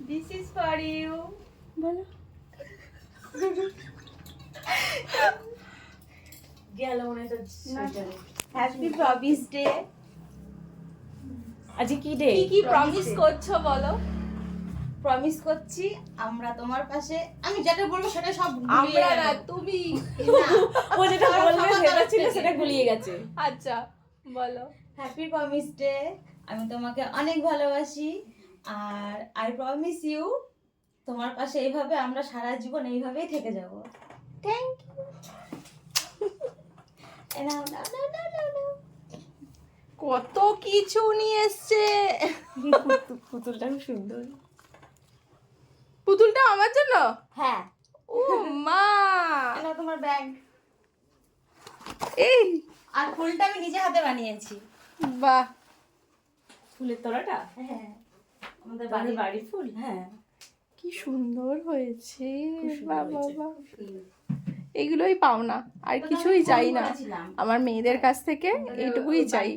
This is for you. বলো গেল মনে তো হ্যাপি প্রমিস ডে। আজকে কি ডে? কি কি প্রমিস করছো বলো? প্রমিস করছি আমরা তোমার পাশে, আমি যেটা বলবো সেটা সব আমরা না, তুমি। ও যেটা বলবে সেটা ছিল সেটা গুলিয়ে গেছে। আচ্ছা বলো। Happy promise day. আমি তোমাকে অনেক ভালোবাসি, আর আই প্রমিস ইউ তোমার পাশে এইভাবে আমরা সারা জীবন এইভাবেই থেকে যাব। Thank you. কত কিছু নিয়ে এসছে। পুতুলটা খুব সুন্দর। পুতুলটা আমার জন্য? হ্যাঁ, ও মা, এটা তোমার ব্যাগ, এই আর ফুলটা আমি নিজে হাতে বানিয়েছি। বাহ, ফুলের তলাটা হ্যাঁ, আমাদের বাড়ি বাড়ি। বাড়ি ফুল। হ্যাঁ, কি সুন্দর হয়েছে। খুব সুন্দর বাহ হয়েছে। বাহ, এগুলোই পাও না, আর কিছুই চাই না। আমার মেয়েদের কাছ থেকে এইটুকুই চাই।